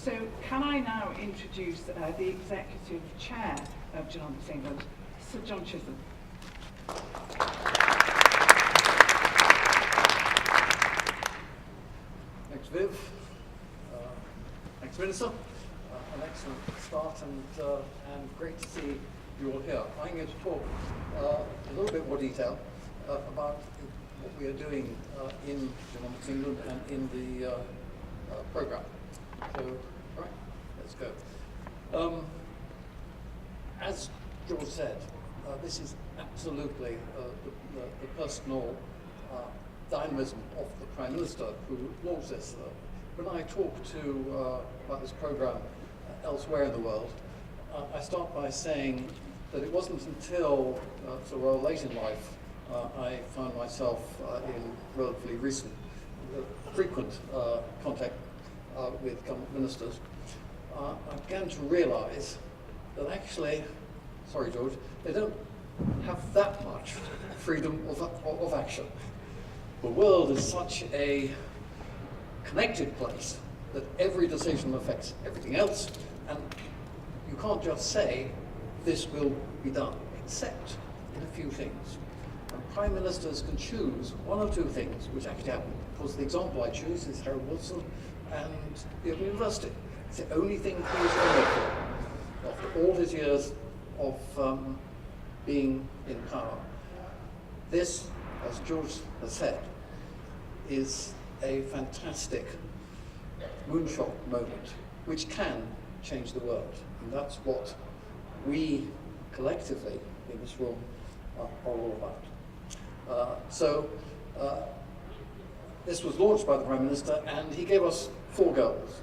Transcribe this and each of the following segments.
So can I now introduce the Executive Chair of Genomics England, Sir John Chisholm. Thanks, Viv. Thanks, Minister. An excellent start and great to see you all here. I'm going to talk a little bit more detail about what we are doing in Genomics England and in the programme. So, right, let's go. As George said, this is absolutely the personal dynamism of the Prime Minister who launched this. When I talk about this programme elsewhere in the world, I start by saying that it wasn't until sort of late in life I found myself in relatively recent, frequent contact with government ministers. I began to realise that actually, sorry George, they don't have that much freedom of action. The world is such a connected place that every decision affects everything else, and you can't just say this will be done, except in a few things. And Prime Ministers can choose one or two things which actually happen. Of course, the example I choose is Harold Wilson and the Open University. It's the only thing he was remembered for after all his years of being in power. This, as George has said, is a fantastic moonshot moment which can change the world. And that's what we collectively in this room are all about. This was launched by the Prime Minister, and he gave us 4 goals.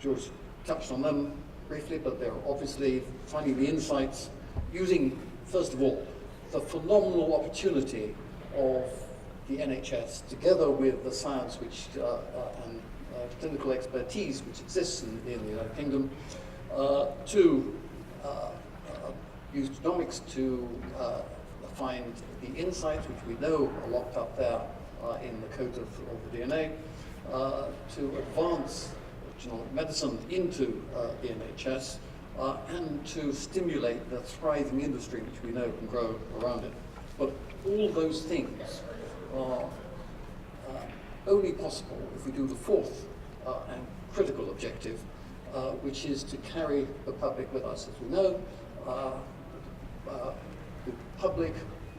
George touched on them briefly, but they're obviously finding the insights, using, first of all, the phenomenal opportunity of the NHS, together with the science and clinical expertise which exists in the United Kingdom, to use genomics to find the insights which we know are locked up there in the code of the DNA, to advance genomic medicine into the NHS, and to stimulate the thriving industry which we know can grow around it. But all those things are only possible if we do the 4th and critical objective, which is to carry the public with us. As we know, the public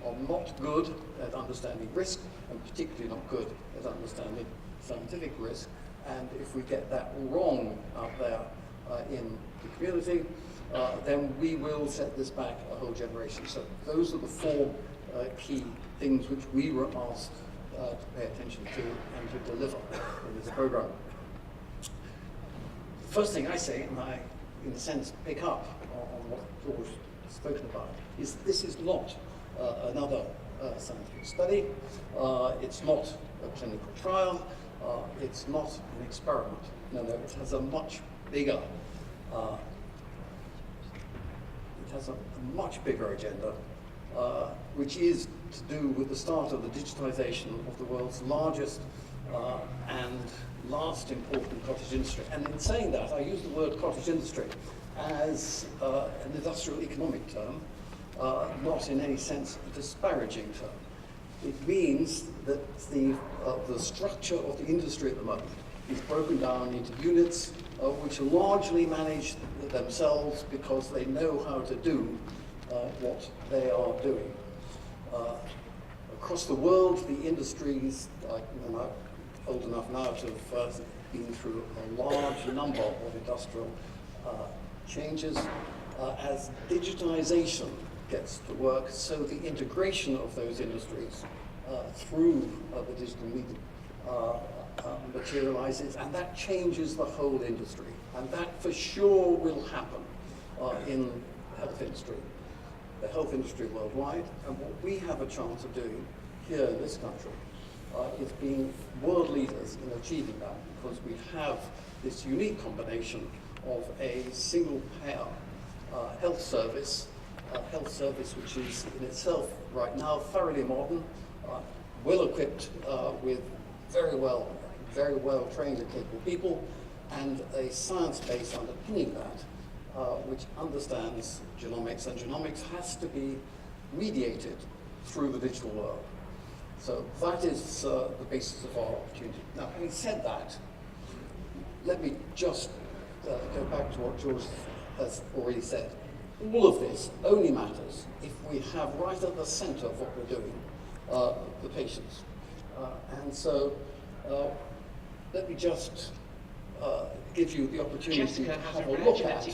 are not good at understanding risk, and particularly not good at understanding scientific risk. And if we get that wrong out there in the community, then we will set this back a whole generation. So those are the 4 key things which we were asked to pay attention to and to deliver in this programme. The first thing I say, and I, in a sense, pick up on what George has spoken about, is this is not another scientific study. It's not a clinical trial. It's not an experiment. No, it has a much bigger, agenda, which is to do with the start of the digitization of the world's largest and last important cottage industry. And in saying that, I use the word cottage industry as an industrial economic term, not in any sense a disparaging term. It means that the structure of the industry at the moment is broken down into units which are largely managed themselves because they know how to do what they are doing. Across the world, the industries, I'm old enough now to have been through a large number of industrial changes. As digitization gets to work, so the integration of those industries through the digital medium materializes, and that changes the whole industry. And that for sure will happen in the health industry. The health industry worldwide, and what we have a chance of doing here in this country is being world leaders in achieving that, because we have this unique combination of a single payer health service which is in itself right now thoroughly modern, well equipped with very well trained and capable people, and a science base underpinning that, which understands genomics, and genomics has to be mediated through the digital world. So that is the basis of our opportunity. Now, having said that, let me just go back to what George has already said. All of this only matters if we have right at the center of what we're doing, the patients. And so let me just give you the opportunity to have a look at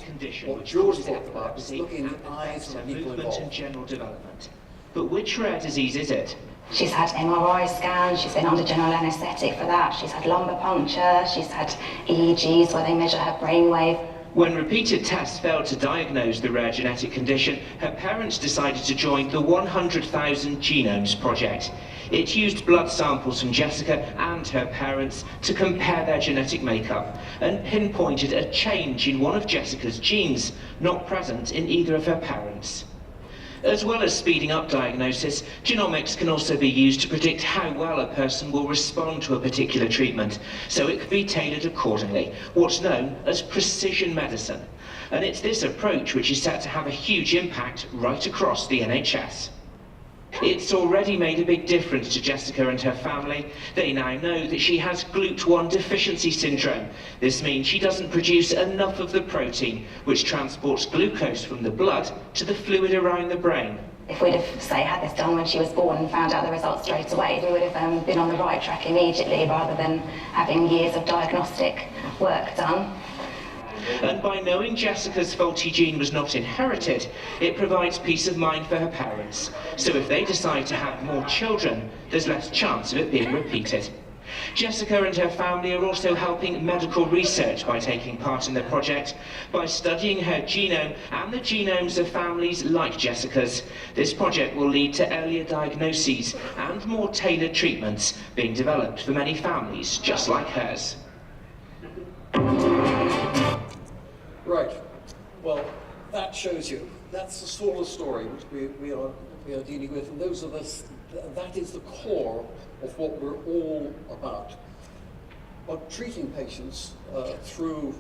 what George talked about, is looking in the eyes of the people movement involved. and general development. But which rare disease is it? She's had MRI scans, she's been under general anaesthetic for that, she's had lumbar puncture, she's had EEGs where they measure her brainwave. When repeated tests failed to diagnose the rare genetic condition, her parents decided to join the 100,000 Genomes project. It used blood samples from Jessica and her parents to compare their genetic makeup and pinpointed a change in one of Jessica's genes, not present in either of her parents. As well as speeding up diagnosis, genomics can also be used to predict how well a person will respond to a particular treatment, so it can be tailored accordingly, what's known as precision medicine. And it's this approach which is set to have a huge impact right across the NHS. It's already made a big difference to Jessica and her family. They now know that she has GLUT1 deficiency syndrome. This means she doesn't produce enough of the protein, which transports glucose from the blood to the fluid around the brain. If we'd have, say, had this done when she was born and found out the results straight away, we would have been on the right track immediately rather than having years of diagnostic work done. And by knowing Jessica's faulty gene was not inherited, it provides peace of mind for her parents. So if they decide to have more children, there's less chance of it being repeated. Jessica and her family are also helping medical research by taking part in the project. By studying her genome and the genomes of families like Jessica's, this project will lead to earlier diagnoses and more tailored treatments being developed for many families just like hers. Right. Well, that shows you. That's the sort of story which we are dealing with, and those are that is the core of what we're all about. But treating patients through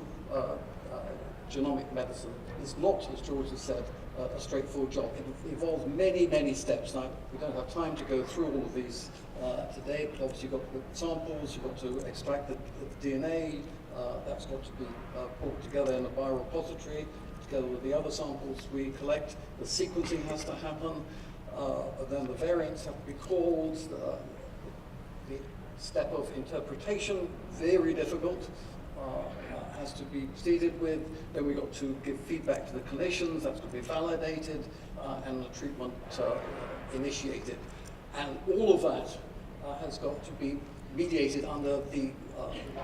genomic medicine is not, as George has said, a straightforward job. It involves many, many steps. Now, we don't have time to go through all of these today, but obviously you've got the samples, you've got to extract the DNA, that's got to be brought together in a biorepository, together with the other samples we collect. The sequencing has to happen, then the variants have to be called, the step of interpretation, very difficult, has to be proceeded with. Then we've got to give feedback to the clinicians, that's to be validated, and the treatment initiated. And all of that has got to be mediated under the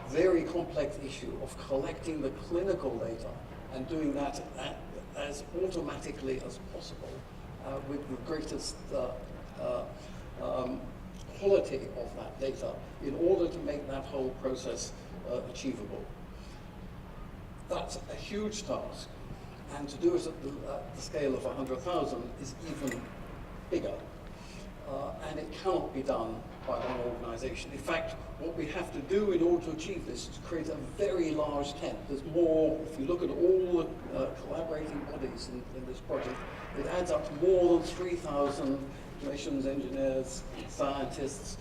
very complex issue of collecting the clinical data and doing that as automatically as possible with the greatest quality of that data in order to make that whole process achievable. That's a huge task, and to do it at the scale of 100,000 is even bigger, and it cannot be done by one organization. In fact, what we have to do in order to achieve this is to create a very large tent. There's more, if you look at all the collaborating bodies in this project, it adds up to more than 3,000 clinicians, engineers, scientists,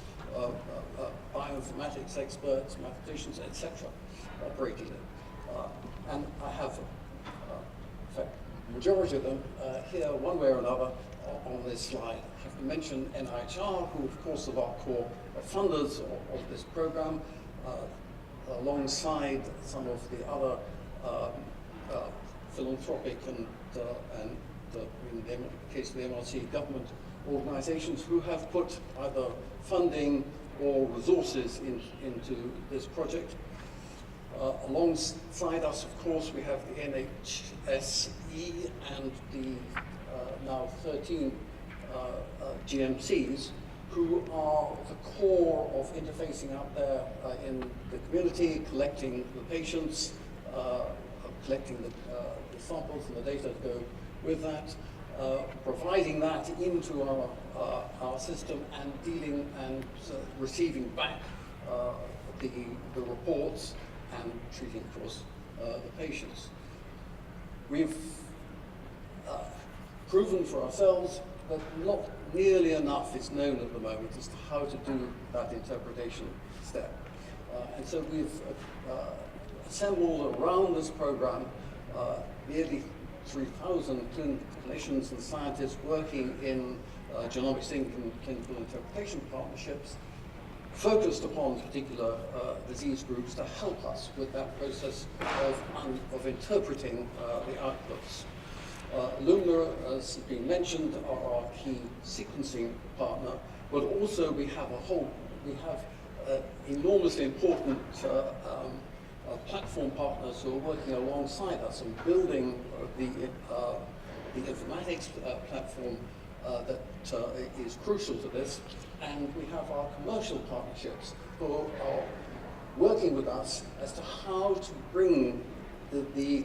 bioinformatics experts, mathematicians, etc. operating it. And I have, in fact, the majority of them here, one way or another, on this slide. I have to mention NIHR, who of course are our core funders of this program, alongside some of the other philanthropic and in the case of the MRC, government organizations who have put either funding or resources into this project. Alongside us, of course, we have the NHSE and the now 13 GMCs, who are the core of interfacing out there in the community, collecting the patients, collecting the samples and the data to go with that, providing that into our system and dealing and receiving back the reports and treating, of course, the patients. We've proven for ourselves that not nearly enough is known at the moment as to how to do that interpretation step. And so we've assembled around this program nearly 3,000 clinicians and scientists working in genomics and clinical interpretation partnerships, focused upon particular disease groups to help us with that process of interpreting the outputs. Illumina, as has been mentioned, are our key sequencing partner, but also we have enormously important platform partners who are working alongside us and building the informatics platform that is crucial to this. And we have our commercial partnerships who are working with us as to how to bring the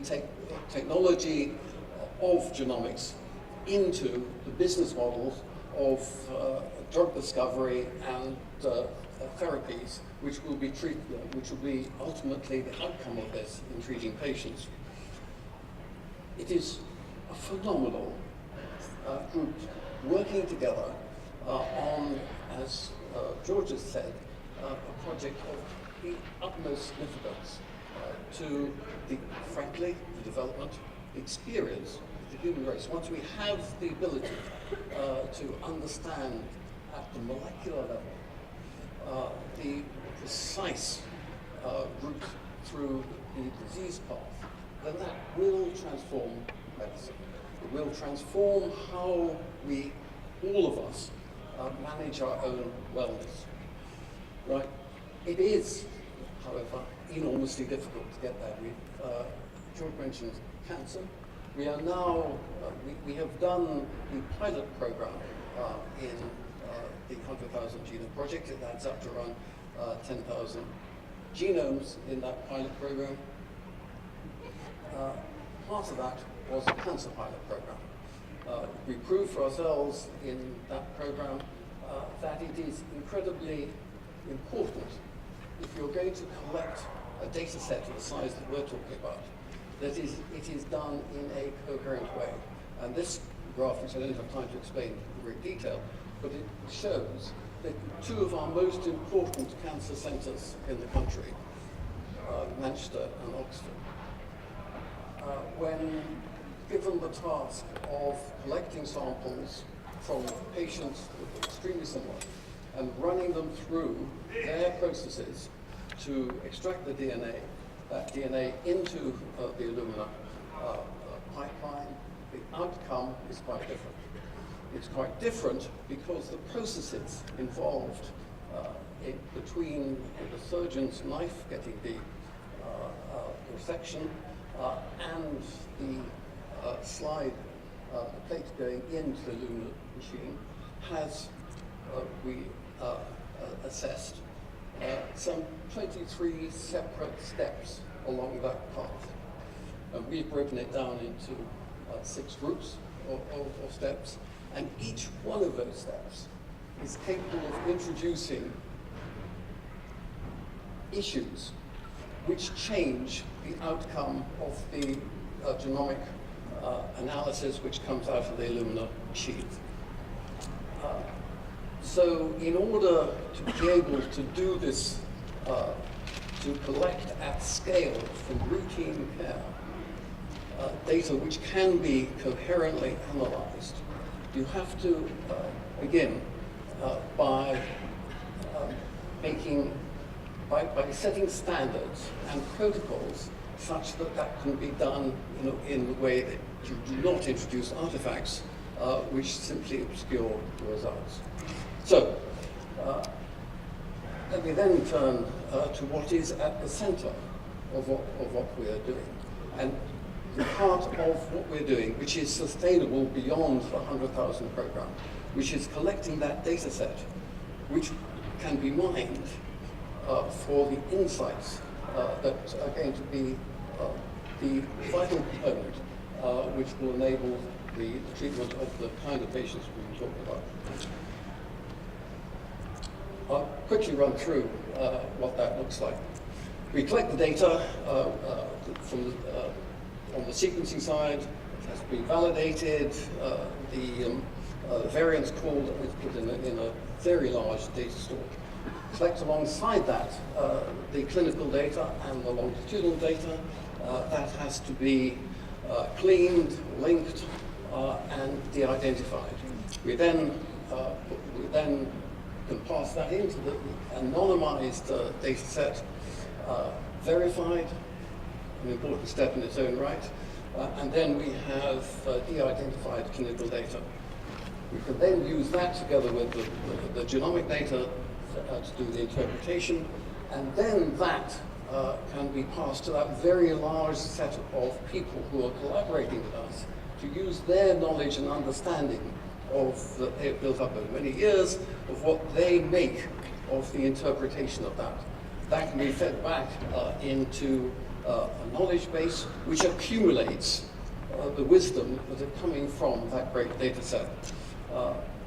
technology of genomics into the business models of drug discovery and therapies, which will be ultimately the outcome of this in treating patients. It is a phenomenal group working together on, as George has said, a project of the utmost significance to frankly, the development, the experience of the human race. Once we have the ability to understand at the molecular level the precise route through the disease path, then that will transform medicine. It will transform how we, all of us, manage our own wellness. Right? It is, however, enormously difficult to get there. George mentioned cancer. We are now, we have done the pilot program in the 100,000 Genome Project. It adds up to around 10,000 genomes in that pilot program. Part of that was a cancer pilot program. We proved for ourselves in that program that it is incredibly important if you're going to collect a data set of the size that we're talking about, that it is done in a coherent way. And this graph, which I don't have time to explain in great detail, but it shows that two of our most important cancer centers in the country, Manchester and Oxford, when given the task of collecting samples from patients that are extremely similar and running them through their processes to extract the DNA, that DNA into the Illumina pipeline, the outcome is quite different. It's quite different because the processes involved between the surgeon's knife getting the resection and the slide, the plate going into the Illumina machine has, we assessed, some 23 separate steps along that path. And we've broken it down into 6 groups of steps, and each one of those steps is capable of introducing issues which change the outcome of the genomic analysis which comes out of the Illumina machine. So in order to be able to do this, to collect at scale from routine care, data which can be coherently analyzed, you have to begin by setting standards and protocols such that that can be done in the way that you do not introduce artifacts which simply obscure the results. So, let me then turn to what is at the center of what we are doing. And the part of what we're doing, which is sustainable beyond the 100,000 program, which is collecting that data set, which can be mined for the insights that are going to be the vital component which will enable the treatment of the kind of patients we've been talking about. I'll quickly run through what that looks like. We collect the data from on the sequencing side. It has to be validated. The variant's called is put in a very large data store. Collect alongside that the clinical data and the longitudinal data. That has to be cleaned, linked, and de-identified. We then can pass that into the anonymized data set, verified, an important step in its own right, and then we have de-identified clinical data. We can then use that together with the genomic data to do the interpretation, and then that can be passed to that very large set of people who are collaborating with us to use their knowledge and understanding of that they've built up over many years of what they make of the interpretation of that. That can be fed back into a knowledge base which accumulates the wisdom that are coming from that great data set.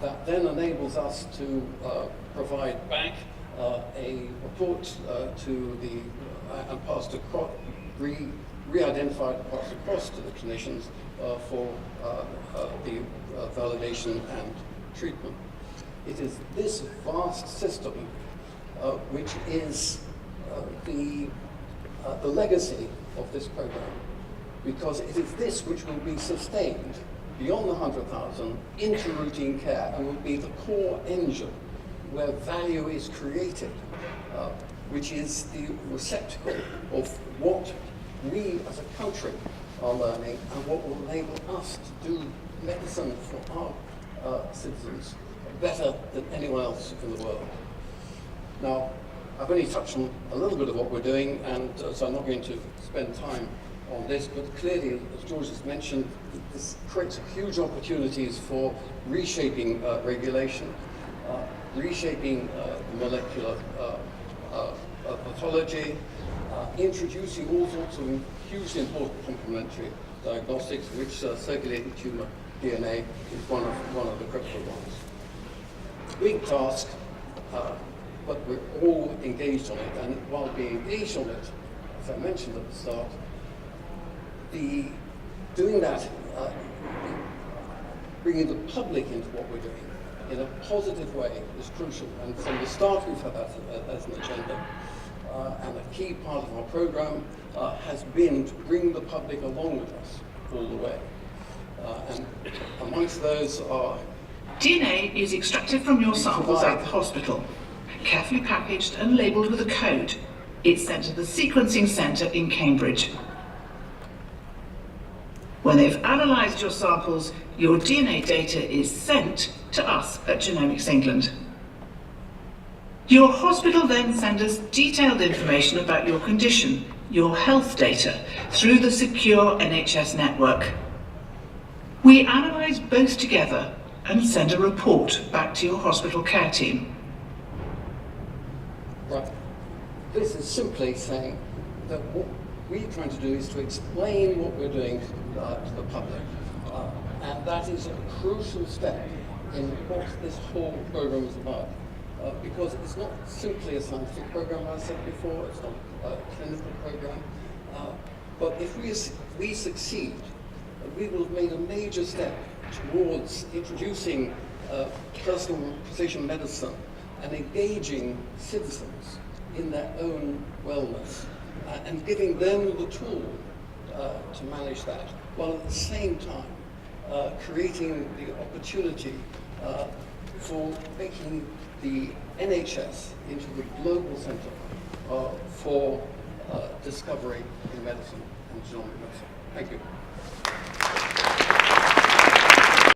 That then enables us to provide back a report to the and passed across, re-identified and passed across to the clinicians for the validation and treatment. It is this vast system which is the legacy of this program, because it is this which will be sustained beyond the 100,000 into routine care and will be the core engine where value is created, which is the receptacle of what we as a country are learning and what will enable us to do medicine for our citizens better than anyone else in the world. Now, I've only touched on a little bit of what we're doing, and so I'm not going to spend time on this, but clearly, as George has mentioned, this creates huge opportunities for reshaping regulation, reshaping molecular pathology, introducing all sorts of hugely important complementary diagnostics, which circulating tumor DNA is one of the critical ones. Big task, but we're all engaged on it, and while being engaged on it, as I mentioned at the start, doing that, bringing the public into what we're doing in a positive way is crucial. And from the start, we've had that as an agenda. And a key part of our program has been to bring the public along with us all the way. And amongst those are... DNA is extracted from your samples at the hospital, carefully packaged and labelled with a code. It's sent to the sequencing centre in Cambridge. When they've analysed your samples, your DNA data is sent to us at Genomics England. Your hospital then sends us detailed information about your condition, your health data, through the secure NHS network. We analyse both together and send a report back to your hospital care team. Right. This is simply saying that what we're trying to do is to explain what we're doing to the public. And that is a crucial step in what this whole program is about. Because it's not simply a scientific program, as I said before, it's not a clinical program. But if we succeed, we will have made a major step towards introducing personal precision medicine and engaging citizens in their own wellness and giving them the tool to manage that, while at the same time creating the opportunity for making the NHS into the global centre for discovery in medicine and genomic medicine. Thank you.